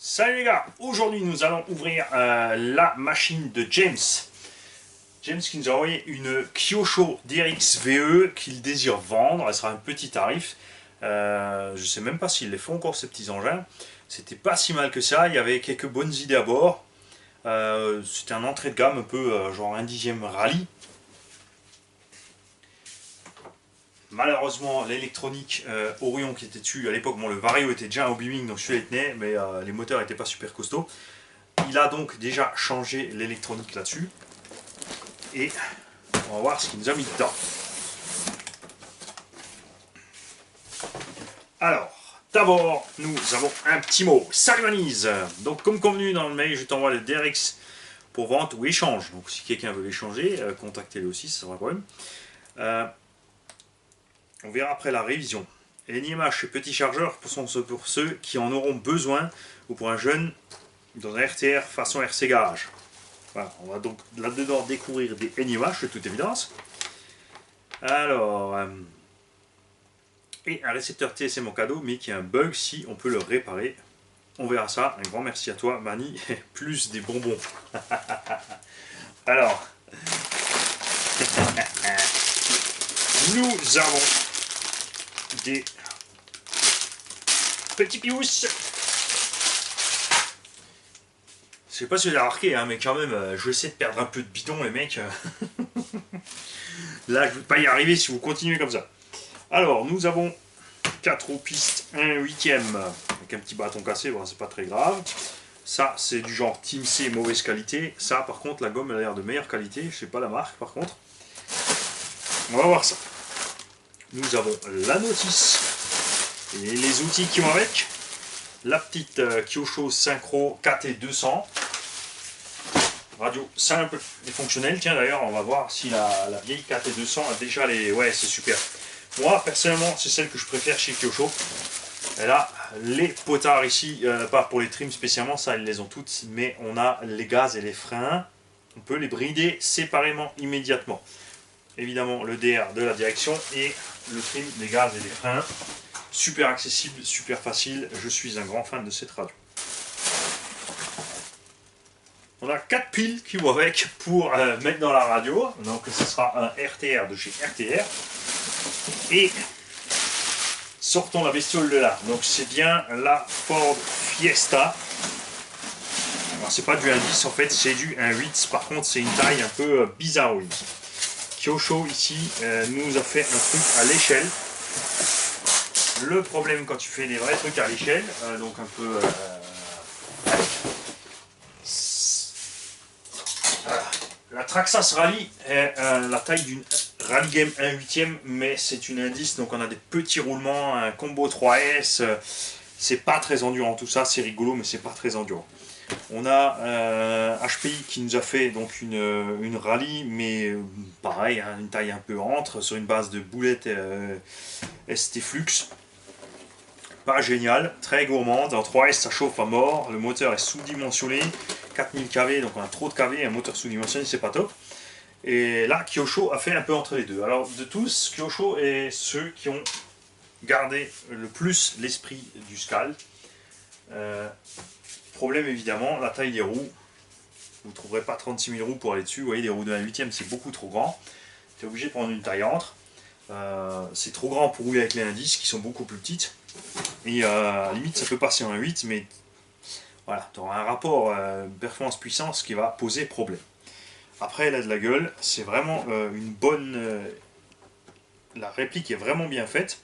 Salut les gars, aujourd'hui nous allons ouvrir la machine de James. James qui nous a envoyé une Kyosho DRX VE qu'il désire vendre, elle sera un petit tarif. Je sais même pas s'ils les font encore ces petits engins. C'était pas si mal que ça, il y avait quelques bonnes idées à bord. C'était un entrée de gamme un peu genre un dixième rallye. Malheureusement, l'électronique Orion qui était dessus à l'époque, bon, le Vario était déjà en Obi-Wing donc celui-là il tenait, mais les moteurs n'étaient pas super costauds. Il a donc déjà changé l'électronique là-dessus. Et on va voir ce qu'il nous a mis dedans. Alors, d'abord, nous avons un petit mot. Salut Manise. Donc, comme convenu dans le mail, je t'envoie le DRX pour vente ou échange. Donc, si quelqu'un veut l'échanger, contactez-le aussi, ça sera un problème. On verra après la révision. NIMH, petit chargeur pour ceux qui en auront besoin ou pour un jeune dans un RTR façon RC Garage. Voilà, on va donc là-dedans découvrir des NIMH de toute évidence. Alors, et un récepteur TSM en cadeau, mais qui a un bug si on peut le réparer. On verra ça. Un grand merci à toi, Mani. Plus des bonbons. Alors, nous avons des petits pious. Je sais pas si vous avez remarqué, hein, mais quand même, je vais essayer de perdre un peu de bidon, les mecs. Là, je ne vais pas y arriver si vous continuez comme ça. Alors, nous avons 4 roues pistes, 1/8, avec un petit bâton cassé, bon, c'est pas très grave. Ça, c'est du genre Team C, mauvaise qualité. Ça, par contre, la gomme elle a l'air de meilleure qualité. Je sais pas la marque, par contre. On va voir ça. Nous avons la notice et les outils qui vont avec. La petite Kyosho Synchro KT200. Radio simple et fonctionnelle. Tiens, d'ailleurs, on va voir si la vieille KT200 a déjà les... Ouais, c'est super. Moi, personnellement, c'est celle que je préfère chez Kyosho. Elle a les potards ici, pas pour les trims spécialement, ça, elles les ont toutes, mais on a les gaz et les freins. On peut les brider séparément immédiatement. Évidemment, le DR de la direction et le trim des gaz et des freins. Super accessible, super facile. Je suis un grand fan de cette radio. On a 4 piles qui vont avec pour mettre dans la radio. Donc ce sera un RTR de chez RTR. Et sortons la bestiole de là. Donc c'est bien la Ford Fiesta. Alors c'est pas du 1.10 en fait, c'est du 1.8. Par contre c'est une taille un peu bizarroïde. Kyosho ici nous a fait un truc à l'échelle. Le problème quand tu fais des vrais trucs à l'échelle, donc un peu... la Traxxas Rally est la taille d'une Rally Game 1/8, mais c'est une indice, donc on a des petits roulements, un combo 3S, c'est pas très endurant tout ça, c'est rigolo, mais c'est pas très endurant. On a HPI qui nous a fait donc une rallye, mais pareil, hein, une taille un peu entre, sur une base de boulettes ST Flux. Pas génial, très gourmande, en 3S ça chauffe à mort, le moteur est sous-dimensionné, 4000 kV, donc on a trop de kV, un moteur sous-dimensionné, c'est pas top. Et là, Kyosho a fait un peu entre les deux. Alors, de tous, Kyosho est ceux qui ont gardé le plus l'esprit du Scal. Problème évidemment, la taille des roues. Vous ne trouverez pas 36 000 roues pour aller dessus. Vous voyez, des roues de 1/8, c'est beaucoup trop grand. Tu es obligé de prendre une taille entre. C'est trop grand pour rouler avec les indices qui sont beaucoup plus petites. Et à la limite, ça peut passer en 1.8, mais voilà, tu auras un rapport performance-puissance qui va poser problème. Après, elle a de la gueule, c'est vraiment une bonne... la réplique est vraiment bien faite.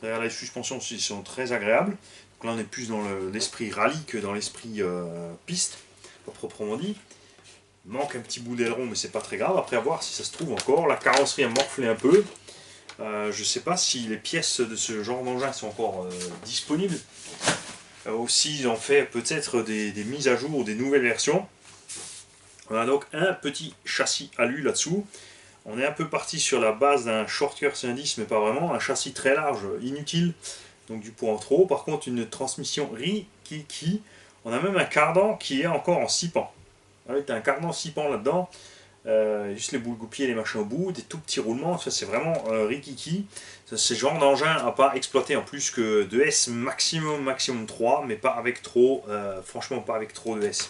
D'ailleurs, les suspensions aussi sont très agréables. Donc là, on est plus dans l'esprit rallye que dans l'esprit piste, pas proprement dit. Il manque un petit bout d'aileron, mais c'est pas très grave. Après, à voir si ça se trouve encore. La carrosserie a morflé un peu. Je sais pas si les pièces de ce genre d'engin sont encore disponibles. Aussi, ils ont fait peut-être des mises à jour ou des nouvelles versions. On a donc un petit châssis alu là-dessous. On est un peu parti sur la base d'un shortcut C10, mais pas vraiment. Un châssis très large, inutile, donc du poids en trop. Par contre, une transmission Rikiki. On a même un cardan qui est encore en 6 pans. Avec un cardan 6 pans là-dedans. juste les boules goupillées, les machins au bout, des tout petits roulements, ça c'est vraiment rikiki. C'est le genre d'engin à pas exploiter en plus que de S maximum 3, mais pas avec trop, franchement pas avec trop de S.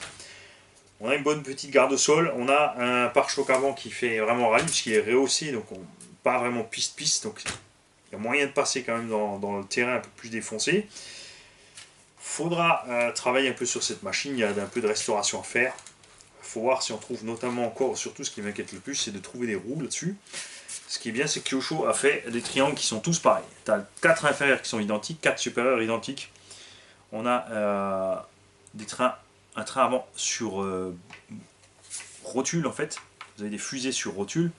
On a une bonne petite garde-sol, on a un pare-choc avant qui fait vraiment rallye puisqu'il est rehaussé, donc pas vraiment piste-piste, donc il y a moyen de passer quand même dans le terrain un peu plus défoncé. Faudra travailler un peu sur cette machine, il y a un peu de restauration à faire. Il faut voir si on trouve notamment encore, surtout ce qui m'inquiète le plus, c'est de trouver des roues là-dessus. Ce qui est bien, c'est que Kyosho a fait des triangles qui sont tous pareils. Tu as 4 inférieurs qui sont identiques, 4 supérieurs identiques. On a un train avant sur rotule en fait. Vous avez des fusées sur rotule.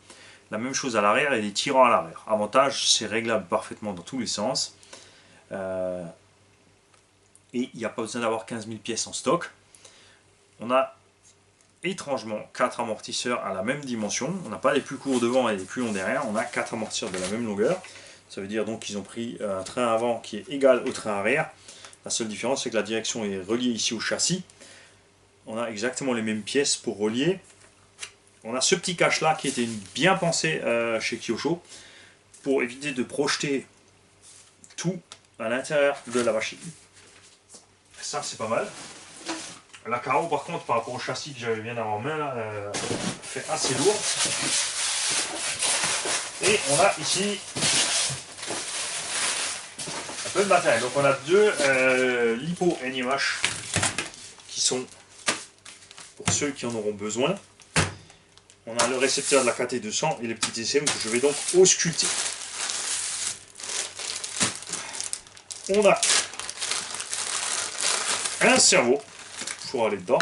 La même chose à l'arrière et des tirants à l'arrière. Avantage, c'est réglable parfaitement dans tous les sens. Et il n'y a pas besoin d'avoir 15 000 pièces en stock. On a étrangement 4 amortisseurs à la même dimension. On n'a pas les plus courts devant et les plus longs derrière. On a 4 amortisseurs de la même longueur. Ça veut dire donc qu'ils ont pris un train avant qui est égal au train arrière. La seule différence, c'est que la direction est reliée ici au châssis. On a exactement les mêmes pièces pour relier. On a ce petit cache là qui était bien pensé chez Kyosho pour éviter de projeter tout à l'intérieur de la machine. Ça c'est pas mal. La carreau par contre par rapport au châssis que j'avais bien en main là, fait assez lourd. Et on a ici un peu de matériel. Donc on a deux lipo NIMH qui sont pour ceux qui en auront besoin. On a le récepteur de la KT200 et les petits TCM que je vais donc ausculter. On a un cerveau pour aller dedans.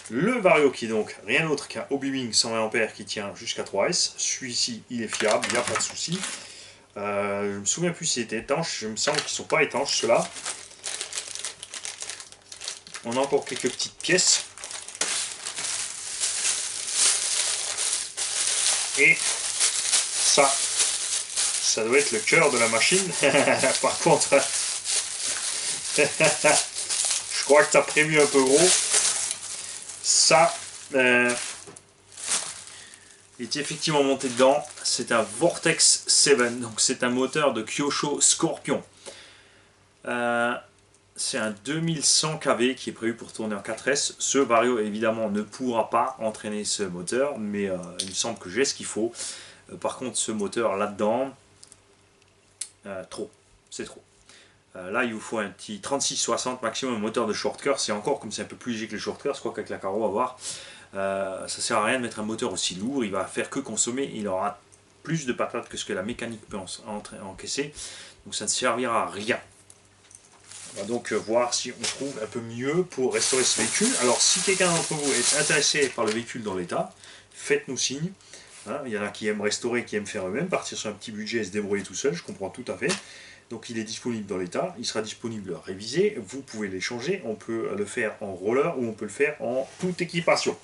Le Vario qui est donc rien d'autre qu'un Obi-Wing 120 A qui tient jusqu'à 3S. Celui-ci, il est fiable, il n'y a pas de souci. Je ne me souviens plus s'il était étanche, je me semble qu'ils ne sont pas étanches ceux-là. On a encore quelques petites pièces. Et ça doit être le cœur de la machine. Par contre, je crois que tu as prévu un peu gros. Ça est effectivement monté dedans. C'est un Vortex 7, donc c'est un moteur de Kyosho Scorpion. C'est un 2100 kV qui est prévu pour tourner en 4S. Ce Vario évidemment ne pourra pas entraîner ce moteur, mais il me semble que j'ai ce qu'il faut. Par contre, ce moteur là-dedans, c'est trop. Là, il vous faut un petit 36-60 maximum moteur de short-cœur. C'est encore comme c'est un peu plus léger que le short-cœur, je crois qu'avec la Caro, on va voir. Ça sert à rien de mettre un moteur aussi lourd, il va faire que consommer, il aura plus de patates que ce que la mécanique peut encaisser. Donc ça ne servira à rien. On va donc voir si on trouve un peu mieux pour restaurer ce véhicule. Alors si quelqu'un d'entre vous est intéressé par le véhicule dans l'état, faites-nous signe. Hein, il y en a qui aiment restaurer, qui aiment faire eux-mêmes, partir sur un petit budget et se débrouiller tout seul, je comprends tout à fait. Donc il est disponible dans l'état, il sera disponible révisé, vous pouvez l'échanger, on peut le faire en roller ou on peut le faire en toute équipation.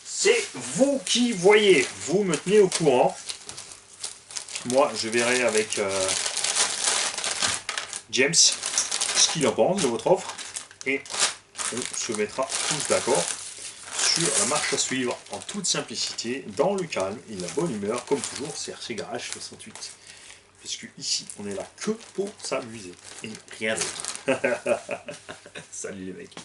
C'est vous qui voyez, vous me tenez au courant. Moi je verrai avec James ce qu'il en pense de votre offre et on se mettra tous d'accord sur la marche à suivre en toute simplicité, dans le calme et la bonne humeur, comme toujours, CRC Garage 68. Parce que ici, on est là que pour s'amuser et rien d'autre. Salut les mecs.